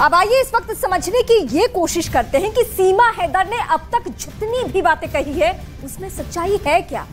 अब आइए इस वक्त समझने की ये कोशिश करते हैं कि सीमा हैदर ने अब तक जितनी भी बातें कही है उसमें सच्चाई है क्या।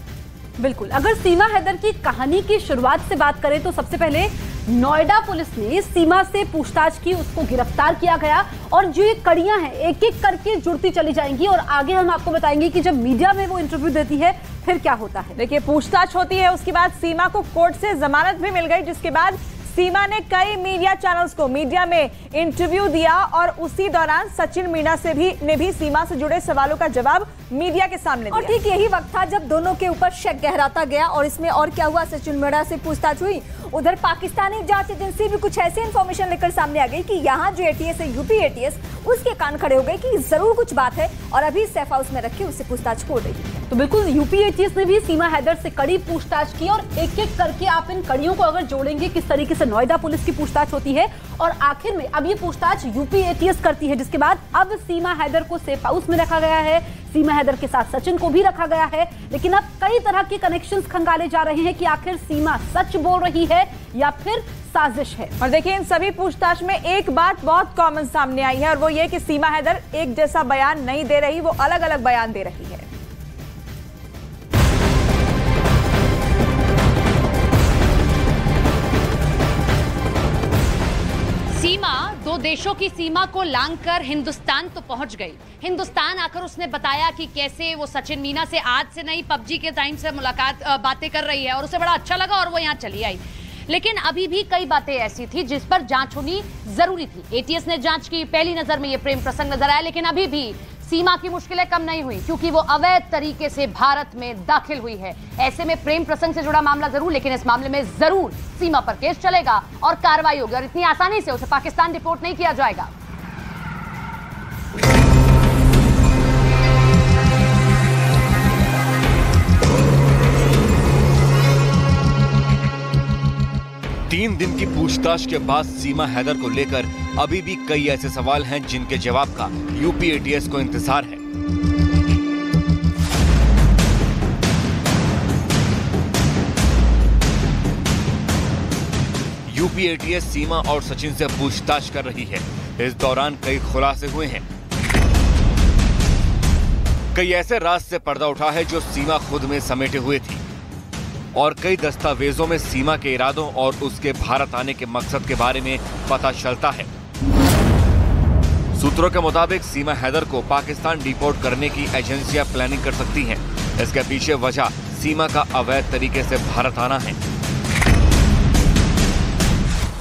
बिल्कुल, अगर सीमा हैदर की कहानी की शुरुआत से बात करें तो सबसे पहले नोएडा पुलिस ने सीमा से पूछताछ की, उसको गिरफ्तार किया गया और जो ये कड़ियां हैं एक एक करके जुड़ती चली जाएंगी और आगे हम आपको बताएंगे कि जब मीडिया में वो इंटरव्यू देती है फिर क्या होता है। देखिए, पूछताछ होती है, उसके बाद सीमा को कोर्ट से जमानत भी मिल गई, जिसके बाद सीमा ने कई मीडिया चैनल्स को मीडिया में इंटरव्यू दिया और उसी दौरान सचिन मीणा ने भी सीमा से जुड़े सवालों का जवाब मीडिया के सामने दिया। और ठीक यही वक्त था जब दोनों के ऊपर शक गहराता गया और इसमें और क्या हुआ, सचिन मीणा से पूछताछ हुई। उधर पाकिस्तानी जांच एजेंसी भी कुछ ऐसी इंफॉर्मेशन लेकर सामने आ गई कि यहाँ जो एटीएस है, यूपी एटीएस, उसके कान खड़े हो गए कि जरूर कुछ बात है और अभी सेफ हाउस में रखे उससे पूछताछ हो रही है। तो बिल्कुल, यूपी एटीएस ने भी सीमा हैदर से कड़ी पूछताछ की और एक एक करके आप इन कड़ियों को अगर जोड़ेंगे किस तरीके से नोएडा पुलिस की पूछताछ होती है और आखिर में अब ये पूछताछ यूपी एटीएस करती है, जिसके बाद अब सीमा हैदर को सेफ हाउस में रखा गया है, सीमा हैदर के साथ सचिन को भी रखा गया है। लेकिन अब कई तरह के कनेक्शंस खंगाले जा रहे हैं कि आखिर सीमा सच बोल रही है या फिर साजिश है। और देखिए, इन सभी पूछताछ में एक बात बहुत कॉमन सामने आई है और वो ये कि सीमा हैदर एक जैसा बयान नहीं दे रही, वो अलग अलग बयान दे रही है। सीमा दो देशों की सीमा को लांघकर हिंदुस्तान तो पहुंच गई। हिंदुस्तान आकर उसने बताया कि कैसे वो सचिन मीणा से आज से नहीं, पबजी के टाइम से बातें कर रही है और उसे बड़ा अच्छा लगा और वो यहाँ चली आई। लेकिन अभी भी कई बातें ऐसी थी जिस पर जांच होनी जरूरी थी। एटीएस ने जांच की, पहली नजर में ये प्रेम प्रसंग नजर आया, लेकिन अभी भी सीमा की मुश्किलें कम नहीं हुई क्योंकि वो अवैध तरीके से भारत में दाखिल हुई है। ऐसे में प्रेम प्रसंग से जुड़ा मामला जरूर, लेकिन इस मामले में जरूर सीमा पर केस चलेगा और कार्रवाई होगी और इतनी आसानी से उसे पाकिस्तान डिपोर्ट नहीं किया जाएगा। तीन दिन की पूछताछ के बाद सीमा हैदर को लेकर अभी भी कई ऐसे सवाल हैं जिनके जवाब का यूपी एटीएस को इंतजार है। यूपी एटीएस सीमा और सचिन से पूछताछ कर रही है। इस दौरान कई खुलासे हुए हैं। कई ऐसे राज से पर्दा उठा है जो सीमा खुद में समेटे हुए थी और कई दस्तावेजों में सीमा के इरादों और उसके भारत आने के मकसद के बारे में पता चलता है। सूत्रों के मुताबिक सीमा हैदर को पाकिस्तान डिपोर्ट करने की एजेंसियां प्लानिंग कर सकती हैं। इसके पीछे वजह सीमा का अवैध तरीके से भारत आना है।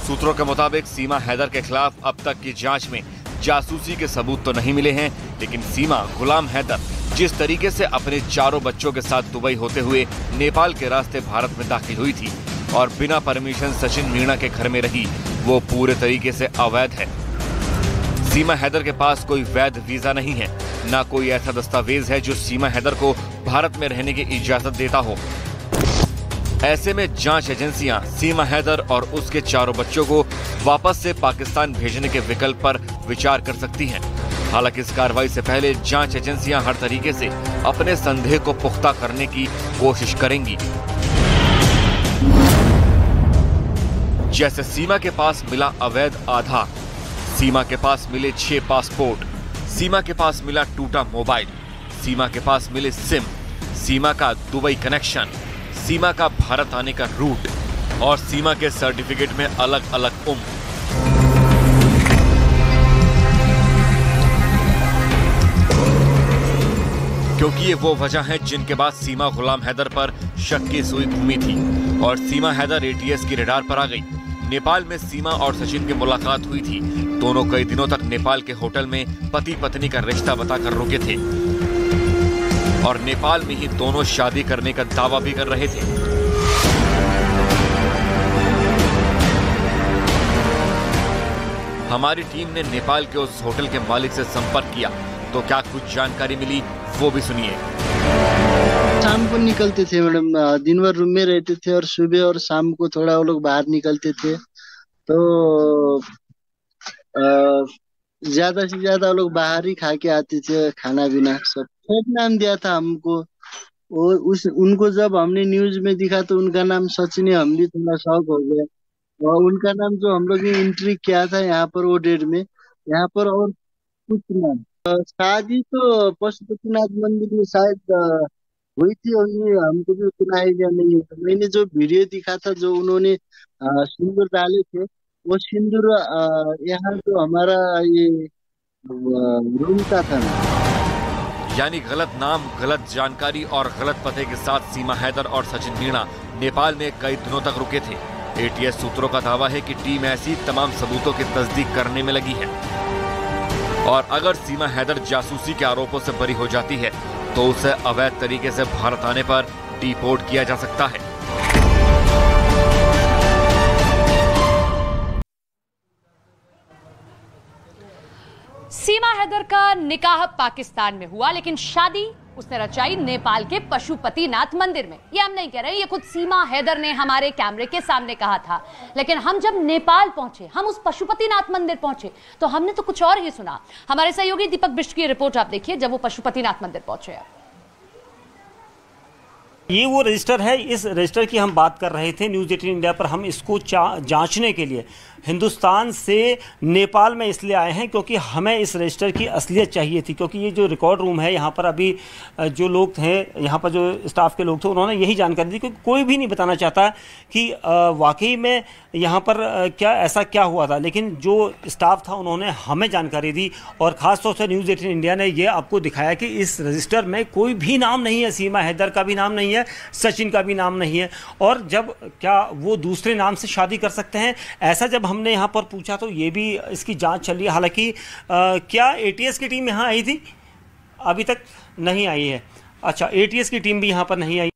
सूत्रों के मुताबिक सीमा हैदर के खिलाफ अब तक की जांच में जासूसी के सबूत तो नहीं मिले हैं, लेकिन सीमा गुलाम हैदर जिस तरीके से अपने चारों बच्चों के साथ दुबई होते हुए नेपाल के रास्ते भारत में दाखिल हुई थी और बिना परमिशन सचिन मीणा के घर में रही, वो पूरे तरीके से अवैध है। सीमा हैदर के पास कोई वैध वीजा नहीं है, ना कोई ऐसा दस्तावेज है जो सीमा हैदर को भारत में रहने की इजाजत देता हो। ऐसे में जांच एजेंसियां सीमा हैदर और उसके चारों बच्चों को वापस से पाकिस्तान भेजने के विकल्प पर विचार कर सकती हैं। हालांकि इस कार्रवाई से पहले जांच एजेंसियां हर तरीके से अपने संदेह को पुख्ता करने की कोशिश करेंगी। जैसे सीमा के पास मिला अवैध आधार, सीमा के पास मिले 6 पासपोर्ट, सीमा के पास मिला टूटा मोबाइल, सीमा के पास मिले सिम, सीमा का दुबई कनेक्शन, सीमा का भारत आने का रूट और सीमा के सर्टिफिकेट में अलग अलग उम्र। क्योंकि ये वो वजह है जिनके बाद सीमा गुलाम हैदर पर शक की सुई घूमी थी और सीमा हैदर एटीएस की रडार पर आ गई। नेपाल में सीमा और सचिन की मुलाकात हुई थी। दोनों कई दिनों तक नेपाल के होटल में पति पत्नी का रिश्ता बताकर रुके थे और नेपाल में ही दोनों शादी करने का दावा भी कर रहे थे। हमारी टीम ने नेपाल के उस होटल के मालिक से संपर्क किया तो क्या कुछ जानकारी मिली, वो भी सुनिए। शाम को निकलते थे मैडम, दिन भर रूम में रहते थे और सुबह और शाम को थोड़ा वो लोग बाहर निकलते थे। तो ज्यादा से ज्यादा वो लोग बाहर ही खा के आते थे, खाना पीना सब। फेक नाम दिया था हमको, उनको जब हमने न्यूज में दिखा तो उनका नाम सचिन है। हम भी थोड़ा शॉक हो गए और उनका नाम जो हम लोग ने एंट्री किया था यहाँ पर वो डेट में, यहाँ पर और कुछ नाम। शादी तो पशुपतिनाथ मंदिर में शायद हुई थी, और ये हमको भी उतना आइडिया नहीं है। मैंने जो वीडियो दिखा था, जो उन्होंने सिंदूर डाले थे, वो सिंदूर यहाँ जो हमारा ये रूम का था ना। यानी गलत नाम, गलत जानकारी और गलत पते के साथ सीमा हैदर और सचिन मीणा नेपाल में कई दिनों तक रुके थे। एटीएस सूत्रों का दावा है कि टीम ऐसी तमाम सबूतों की तस्दीक करने में लगी है, और अगर सीमा हैदर जासूसी के आरोपों से बरी हो जाती है तो उसे अवैध तरीके से भारत आने पर डिपोर्ट किया जा सकता है। सीमा हैदर का निकाह पाकिस्तान में हुआ, लेकिन शादी उसने रचाई नेपाल के पशुपतिनाथ मंदिर में। ये हम नहीं कह रहे, ये खुद सीमा हैदर ने हमारे कैमरे के सामने कहा था। लेकिन हम जब नेपाल पहुंचे, हम उस पशुपतिनाथ मंदिर पहुंचे, तो हमने तो कुछ और ही सुना। हमारे सहयोगी दीपक बिष्ट की रिपोर्ट आप देखिए, जब वो पशुपतिनाथ मंदिर पहुंचे। ये वो रजिस्टर है, इस रजिस्टर की हम बात कर रहे थे न्यूज़ 18 इंडिया पर। हम इसको जांचने के लिए हिंदुस्तान से नेपाल में इसलिए आए हैं क्योंकि हमें इस रजिस्टर की असलियत चाहिए थी। क्योंकि ये जो रिकॉर्ड रूम है, यहाँ पर अभी जो लोग थे, यहाँ पर जो स्टाफ के लोग थे, उन्होंने यही जानकारी दी, क्योंकि कोई भी नहीं बताना चाहता कि वाकई में यहाँ पर ऐसा क्या हुआ था। लेकिन जो स्टाफ था उन्होंने हमें जानकारी दी, और ख़ासतौर से न्यूज़ 18 इंडिया ने ये आपको दिखाया कि इस रजिस्टर में कोई भी नाम नहीं है, सीमा हैदर का भी नाम नहीं है, सचिन का भी नाम नहीं है। और जब क्या वो दूसरे नाम से शादी कर सकते हैं, ऐसा जब हमने यहाँ पर पूछा तो ये भी इसकी जांच चल रही है। हालांकि क्या एटीएस की टीम यहाँ आई थी? अभी तक नहीं आई है। अच्छा, एटीएस की टीम भी यहाँ पर नहीं आई।